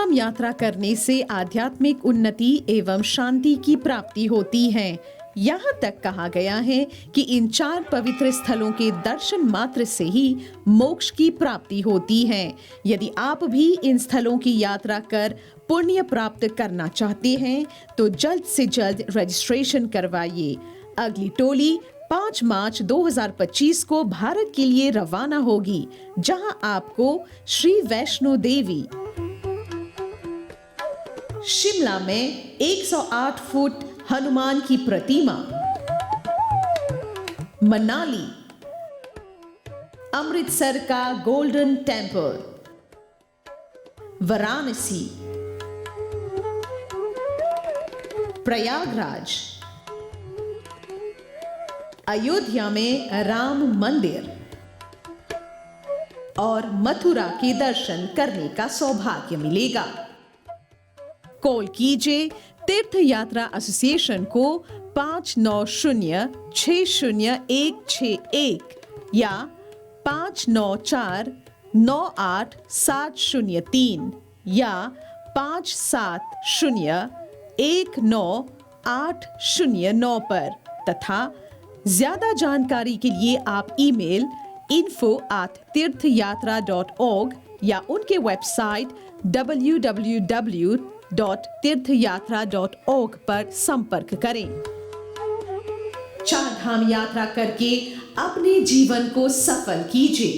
धाम यात्रा करने से आध्यात्मिक उन्नति एवं शांति की प्राप्ति होती है। यहाँ तक कहा गया है कि इन 4 पवित्र स्थलों के दर्शन मात्र से ही मोक्ष की प्राप्ति होती है। यदि आप भी इन स्थलों की यात्रा कर पुण्य प्राप्त करना चाहते हैं तो जल्द से जल्द रजिस्ट्रेशन करवाइए। अगली टोली 5 मार्च 2025 को भारत के लिए रवाना होगी, जहां आपको श्री वैष्णो देवी, शिमला में 108 फुट हनुमान की प्रतिमा, मनाली, अमृतसर का गोल्डन टेम्पल, वाराणसी, प्रयागराज, अयोध्या में राम मंदिर और मथुरा के दर्शन करने का सौभाग्य मिलेगा। कॉल कीजिए तीर्थ यात्रा एसोसिएशन को 59060161 या 59498703 या 57019809 पर तथा ज्यादा जानकारी के लिए आप ईमेल info@tirthayatra.org या उनके वेबसाइट www.tirthayatra.org पर संपर्क करें। 4 धाम यात्रा करके अपने जीवन को सफल कीजिए।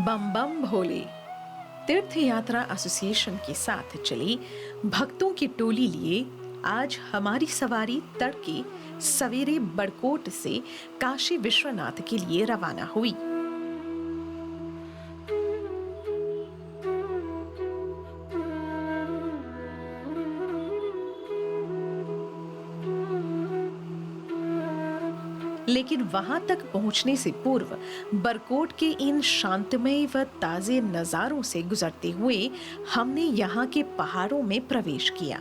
बम बम भोले तीर्थ यात्रा एसोसिएशन के साथ चली भक्तों की टोली लिए आज हमारी सवारी तड़के सवेरे बड़कोट से काशी विश्वनाथ के लिए रवाना हुई। लेकिन वहां तक पहुंचने से पूर्व बरकोट के इन शांतमय व ताजे नजारों से गुजरते हुए हमने यहाँ के पहाड़ों में प्रवेश किया।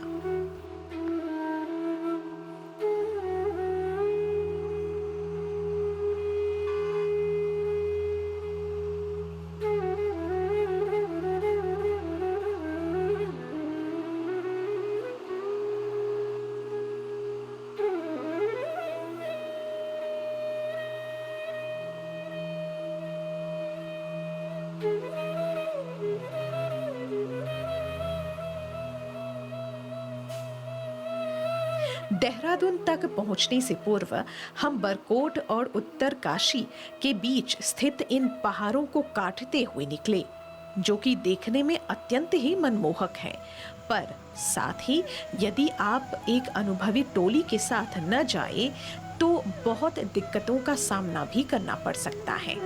देहरादून तक पहुंचने से पूर्व हम बरकोट और उत्तर काशी के बीच स्थित इन पहाड़ों को काटते हुए निकले, जो कि देखने में अत्यंत ही मनमोहक है। पर साथ ही यदि आप एक अनुभवी टोली के साथ न जाए तो बहुत दिक्कतों का सामना भी करना पड़ सकता है।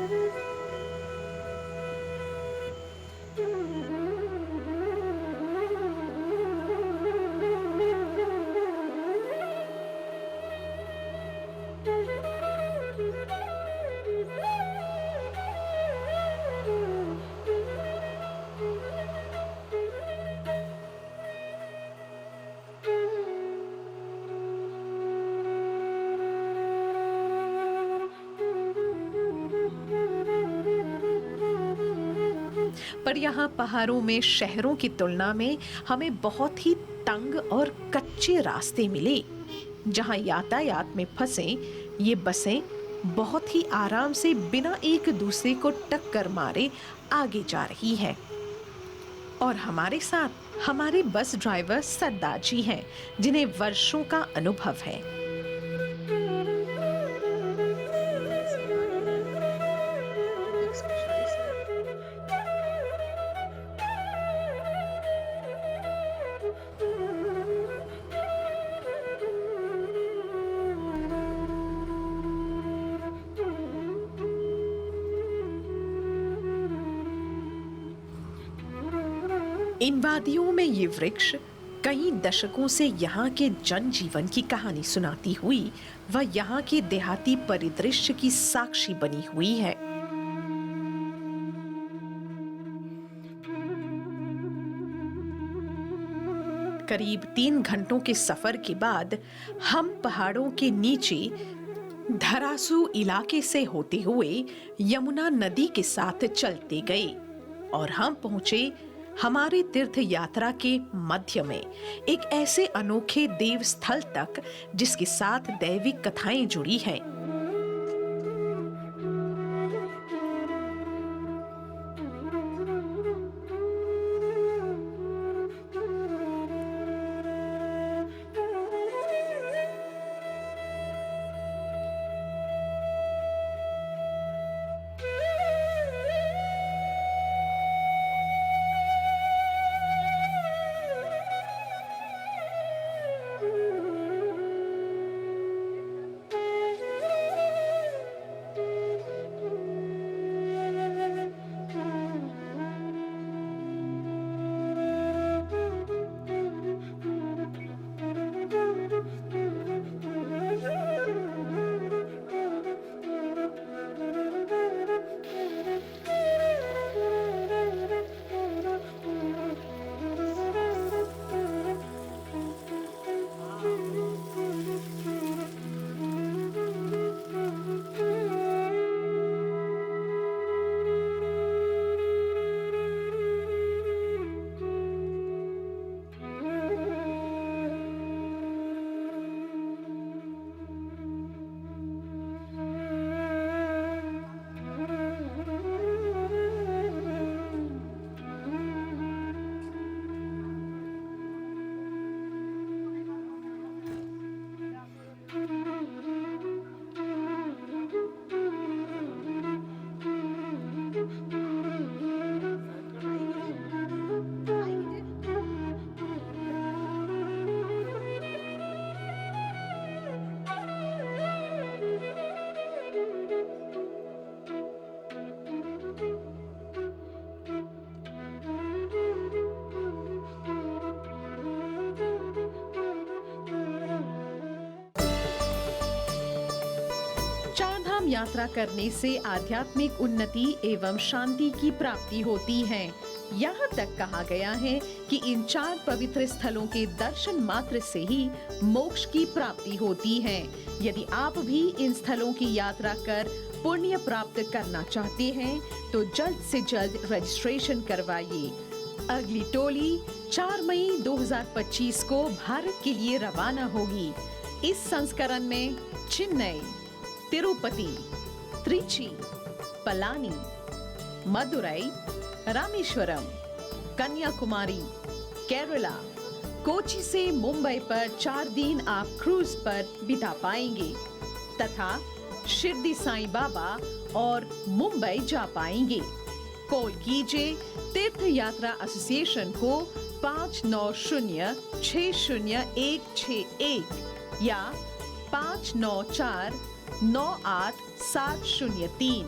पर यहाँ पहाड़ों में शहरों की तुलना में हमें बहुत ही तंग और कच्चे रास्ते मिले, जहाँ यातायात में फंसे ये बसें बहुत ही आराम से बिना एक दूसरे को टक्कर मारे आगे जा रही हैं। और हमारे साथ हमारे बस ड्राइवर सरदार जी हैं, जिन्हें वर्षों का अनुभव है। इन वादियों में ये वृक्ष कई दशकों से यहाँ के जनजीवन की कहानी सुनाती हुई व यहाँ के देहाती परिदृश्य की साक्षी बनी हुई है। करीब 3 घंटों के सफर के बाद हम पहाड़ों के नीचे धरासू इलाके से होते हुए यमुना नदी के साथ चलते गए और हम पहुंचे हमारे तीर्थ यात्रा के मध्य में एक ऐसे अनोखे देव स्थल तक जिसके साथ दैविक कथाएं जुड़ी हैं। चारधाम यात्रा करने से आध्यात्मिक उन्नति एवं शांति की प्राप्ति होती है। यहाँ तक कहा गया है कि इन 4 पवित्र स्थलों के दर्शन मात्र से ही मोक्ष की प्राप्ति होती है। यदि आप भी इन स्थलों की यात्रा कर पुण्य प्राप्त करना चाहते हैं तो जल्द से जल्द रजिस्ट्रेशन करवाइए। अगली टोली 4 मई 2025 को भारत के लिए रवाना होगी। इस संस्करण में चेन्नई, तिरुपति, त्रिची, पलानी, मदुरई, रामेश्वरम, कन्याकुमारी, केरला, कोची से मुंबई पर 4 दिन आप क्रूज पर बिता पाएंगे तथा शिरडी साईं बाबा और मुंबई जा पाएंगे। कॉल कीजिए तीर्थ यात्रा एसोसिएशन को 59060161 या 59498703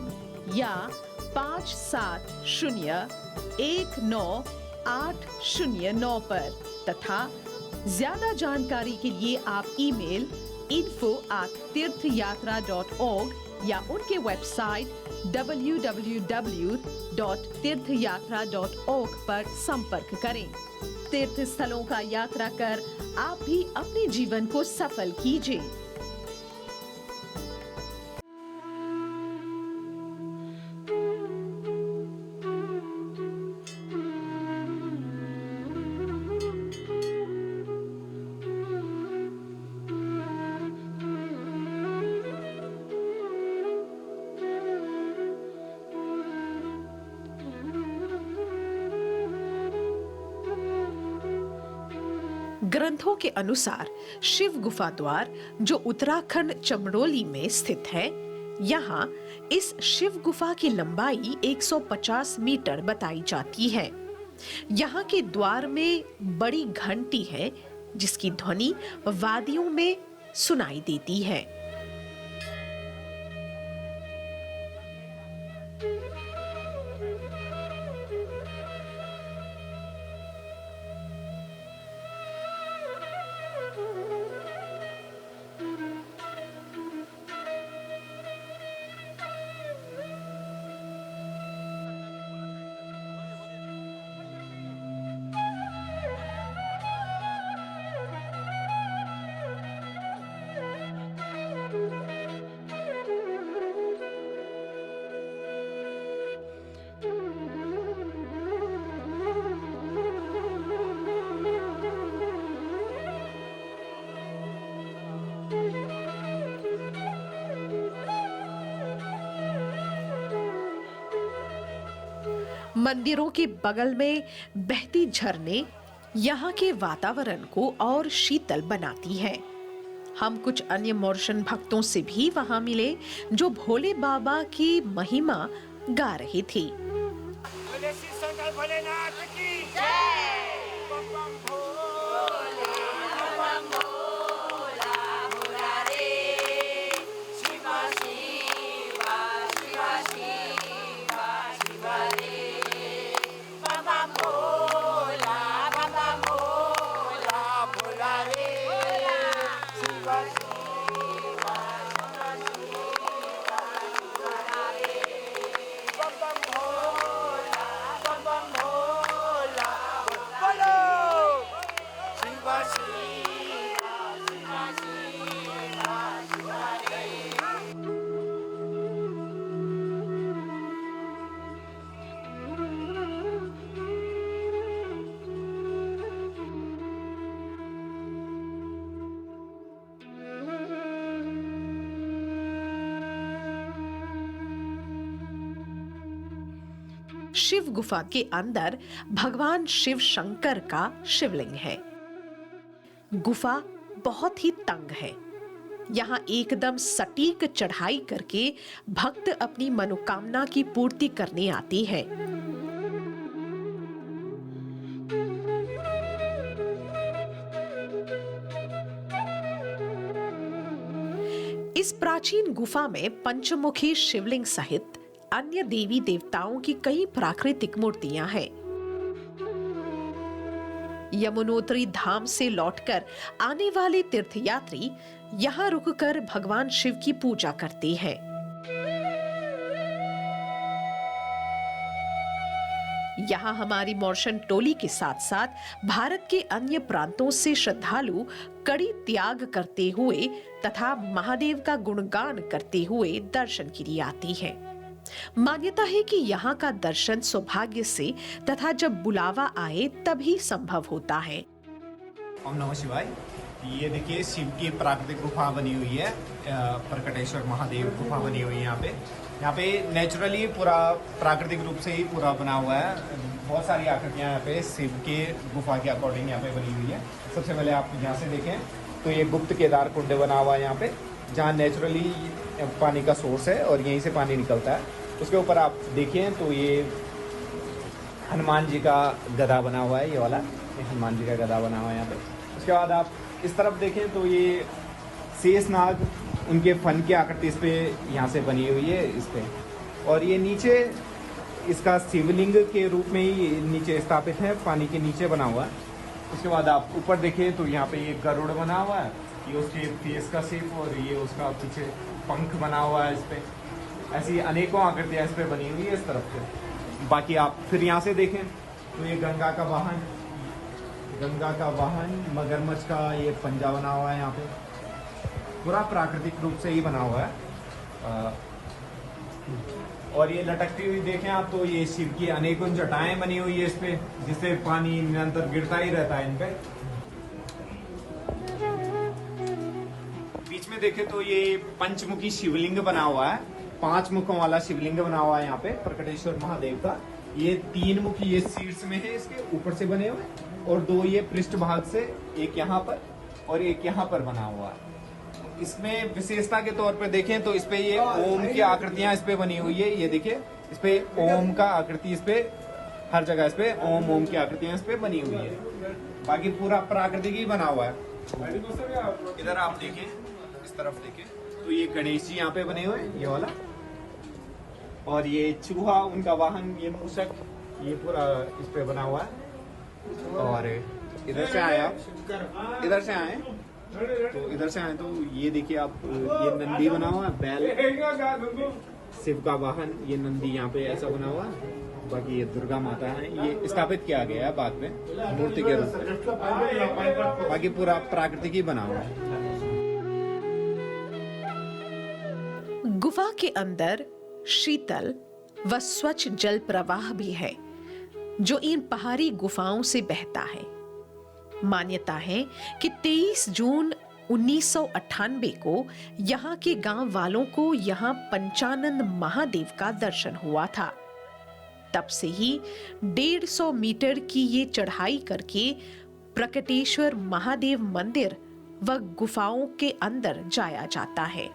या 57019809 पर तथा ज्यादा जानकारी के लिए आप ईमेल info@tirthayatra.org या उनके वेबसाइट www.tirthayatra.org पर संपर्क करें। तीर्थ स्थलों का यात्रा कर आप भी अपने जीवन को सफल कीजिए। ग्रंथों के अनुसार शिव गुफा द्वार जो उत्तराखंड चमड़ोली में स्थित है, यहाँ इस शिव गुफा की लंबाई 150 मीटर बताई जाती है। यहाँ के द्वार में बड़ी घंटी है जिसकी ध्वनि वादियों में सुनाई देती है। मंदिरों के बगल में बहती झरने यहाँ के वातावरण को और शीतल बनाती है। हम कुछ अन्य मॉरिशन भक्तों से भी वहां मिले जो भोले बाबा की महिमा गा रहे थे। शिव गुफा के अंदर भगवान शिव शंकर का शिवलिंग है। गुफा बहुत ही तंग है। यहाँ एकदम सटीक चढ़ाई करके भक्त अपनी मनोकामना की पूर्ति करने आती है। इस प्राचीन गुफा में पंचमुखी शिवलिंग सहित अन्य देवी देवताओं की कई प्राकृतिक मूर्तियां हैं। यमुनोत्री धाम से लौटकर आने वाले तीर्थयात्री यहाँ रुककर भगवान शिव की पूजा करते हैं। यहाँ हमारी मॉरिशन टोली के साथ साथ भारत के अन्य प्रांतों से श्रद्धालु कड़ी त्याग करते हुए तथा महादेव का गुणगान करते हुए दर्शन के लिए आती हैं। मान्यता है कि यहाँ का दर्शन सौभाग्य से तथा जब बुलावा आए तभी संभव होता है। ओम नमः शिवाय। ये देखिए शिव की प्राकृतिक गुफा बनी हुई है, प्रकटेश्वर महादेव गुफा बनी हुई है। यहाँ पे नेचुरली पूरा प्राकृतिक रूप से ही पूरा बना हुआ है। बहुत सारी आकृतियाँ यहाँ पे शिव के गुफा के अकॉर्डिंग यहाँ पे बनी हुई है। सबसे पहले आप यहाँ से देखें तो ये गुप्त केदार कुंड बना हुआ है यहाँ पे, जहाँ नेचुरली पानी का सोर्स है और यहीं से पानी निकलता है। उसके ऊपर आप देखिए तो ये हनुमान जी का गदा बना हुआ है, ये वाला हनुमान जी का गदा बना हुआ है यहाँ पे। उसके बाद आप इस तरफ देखें तो ये शेषनाग उनके फन की आकृति इस पे यहाँ से बनी हुई है इस पे, और ये नीचे इसका शिवलिंग के रूप में ही नीचे स्थापित है, पानी के नीचे बना हुआ है। उसके बाद आप ऊपर देखें तो यहाँ पे ये गरुड़ बना हुआ है, ये उसके फेस का शेप और ये उसका पीछे पंख बना हुआ है इस पे। ऐसी अनेकों आकृतियाँ इस पे बनी हुई है इस तरफ से। बाकी आप फिर यहाँ से देखें तो ये गंगा का वाहन मगरमच्छ का ये पंजा बना हुआ है यहाँ पे, पूरा प्राकृतिक रूप से ही बना हुआ है। और ये लटकती हुई देखें आप तो ये शिव की अनेकों जटाएं बनी हुई है इस पे, जिससे पानी निरंतर गिरता ही रहता है इन पे। बीच में देखें तो ये पंचमुखी शिवलिंग बना हुआ है, 5 मुखों वाला शिवलिंग बना हुआ है यहाँ पे प्रकटेश्वर महादेव का। ये 3 मुख ये शीर्ष में है, इसके ऊपर से बने हुए, और 2 ये पृष्ठ भाग से, एक यहाँ पर और एक यहाँ पर बना हुआ है। इसमें विशेषता के तौर पर देखें तो इस पे ये ओम की आकृतियां इस पे बनी हुई है। ये देखिए इस पे ओम का आकृति, इस पे हर जगह इस पे ओम की आकृतियां इस पे बनी हुई है। बाकी पूरा प्राकृतिक ही बना हुआ है। इधर आप देखें, इस तरफ देखें तो ये गणेश जी यहाँ पे बने हुए हैं, ये वाला, और ये चूहा उनका वाहन, ये मूषक, ये पूरा इस पे बना हुआ है। और इधर से आए आप, इधर से आए तो इधर से आए तो ये देखिए आप, ये नंदी बना हुआ है, बैल, शिव का वाहन, ये नंदी यहाँ पे ऐसा बना हुआ है। बाकी ये दुर्गा माता है, ये स्थापित किया गया है बाद में मूर्ति के रूप में। बाकी पूरा प्राकृतिक ही बना हुआ है। गुफा के अंदर शीतल व स्वच्छ जल प्रवाह भी है जो इन पहाड़ी गुफाओं से बहता है। मान्यता है कि 23 जून 1998 को यहाँ के गांव वालों को यहाँ पंचानंद महादेव का दर्शन हुआ था। तब से ही 150 मीटर की ये चढ़ाई करके प्रकटेश्वर महादेव मंदिर व गुफाओं के अंदर जाया जाता है।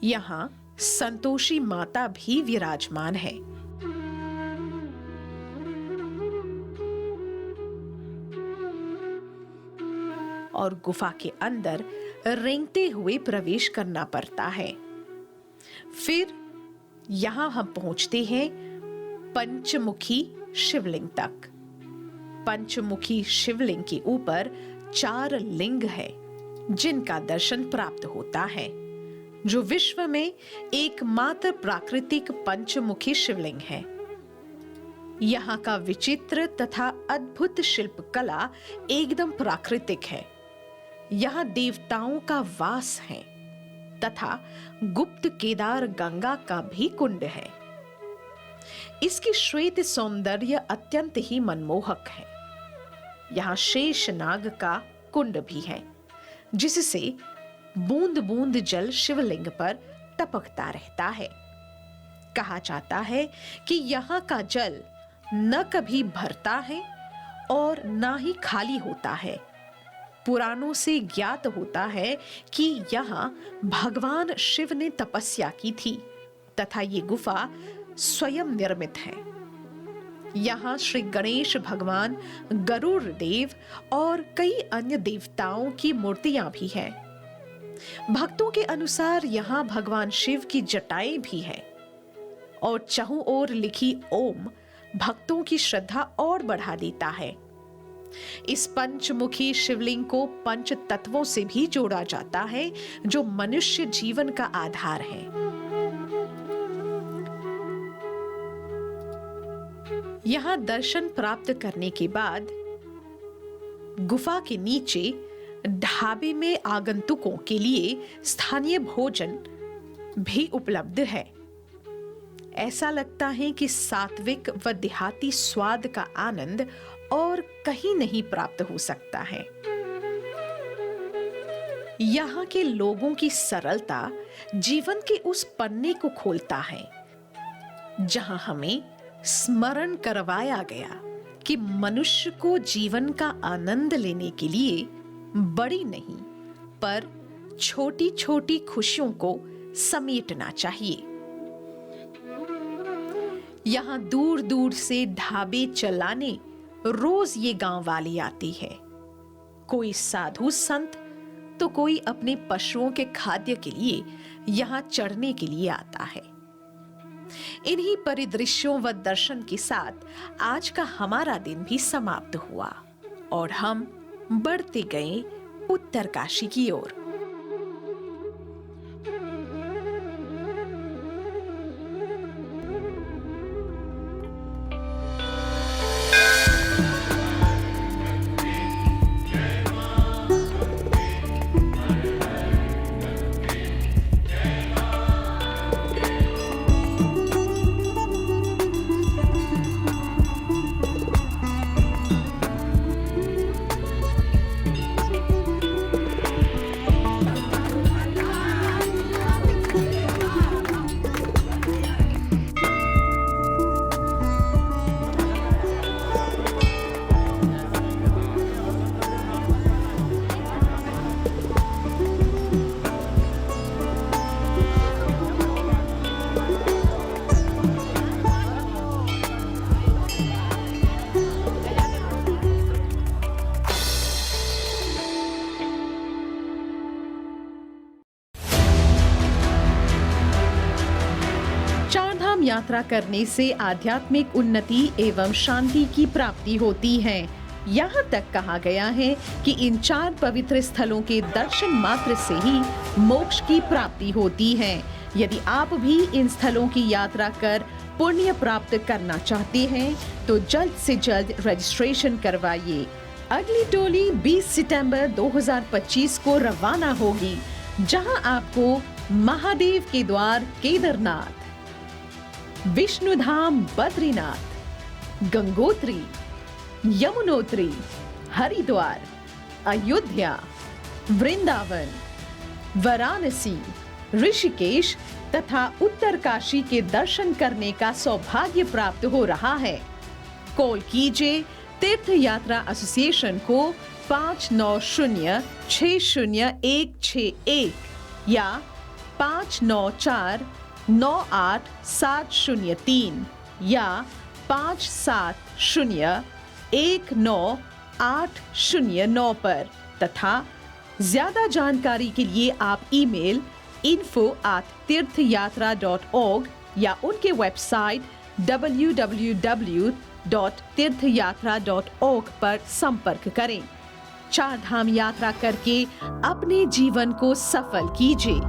यहाँ संतोषी माता भी विराजमान है। और गुफा के अंदर रेंगते हुए प्रवेश करना पड़ता है। फिर यहां हम पहुंचते हैं पंचमुखी शिवलिंग तक। पंचमुखी शिवलिंग के ऊपर 4 लिंग है जिनका दर्शन प्राप्त होता है, जो विश्व में एकमात्र प्राकृतिक पंचमुखी शिवलिंग है। यहाँ का विचित्र तथा अद्भुत शिल्पकला एकदम प्राकृतिक है। यहाँ देवताओं का वास है तथा गुप्त केदार गंगा का भी कुंड है। इसकी श्वेत सौंदर्य अत्यंत ही मनमोहक है। यहाँ शेषनाग का कुंड भी है जिससे बूंद बूंद जल शिवलिंग पर टपकता रहता है। कहा जाता है कि यहाँ का जल न कभी भरता है और न ही खाली होता है। पुराणों से ज्ञात होता है कि यहाँ भगवान शिव ने तपस्या की थी तथा ये गुफा स्वयं निर्मित है। यहाँ श्री गणेश भगवान, गरुड़ देव और कई अन्य देवताओं की मूर्तियां भी हैं। भक्तों के अनुसार यहाँ भगवान शिव की जटाएं भी हैं और चहुं ओर लिखी ओम भक्तों की श्रद्धा और बढ़ा देता है। इस पंचमुखी शिवलिंग को पंच तत्वों से भी जोड़ा जाता है जो मनुष्य जीवन का आधार है। यहाँ दर्शन प्राप्त करने के बाद गुफा के नीचे ढाबे में आगंतुकों के लिए स्थानीय भोजन भी उपलब्ध है। ऐसा लगता है कि सात्विक व देहाती स्वाद का आनंद और कहीं नहीं प्राप्त हो सकता है। यहाँ के लोगों की सरलता जीवन के उस पन्ने को खोलता है जहां हमें स्मरण करवाया गया कि मनुष्य को जीवन का आनंद लेने के लिए बड़ी नहीं पर छोटी छोटी खुशियों को समेटना चाहिए। यहाँ दूर दूर से ढाबे चलाने रोज ये गांव वाली आती है। कोई साधु संत तो कोई अपने पशुओं के खाद्य के लिए यहाँ चढ़ने के लिए आता है। इन्हीं परिदृश्यों व दर्शन के साथ आज का हमारा दिन भी समाप्त हुआ और हम बढ़ते गए उत्तरकाशी की ओर। यात्रा करने से आध्यात्मिक उन्नति एवं शांति की प्राप्ति होती है। यहाँ तक कहा गया है कि इन 4 पवित्र स्थलों के दर्शन मात्र से ही मोक्ष की प्राप्ति होती है। यदि आप भी इन स्थलों की यात्रा कर पुण्य प्राप्त करना चाहते हैं तो जल्द से जल्द रजिस्ट्रेशन करवाइए। अगली टोली 20 सितंबर 2025 को रवाना होगी, जहां आपको महादेव के द्वार केदारनाथ, विष्णुधाम बद्रीनाथ, गंगोत्री, यमुनोत्री, हरिद्वार, अयोध्या, वृंदावन, वाराणसी, ऋषिकेश तथा उत्तरकाशी के दर्शन करने का सौभाग्य प्राप्त हो रहा है। कॉल कीजिए तीर्थ यात्रा एसोसिएशन को 59060161 या 59498703 या 57019809 पर तथा ज्यादा जानकारी के लिए आप ईमेल info@tirthayatra.org या उनके वेबसाइट www.tirthayatra.org पर संपर्क करें। 4 धाम यात्रा करके अपने जीवन को सफल कीजिए।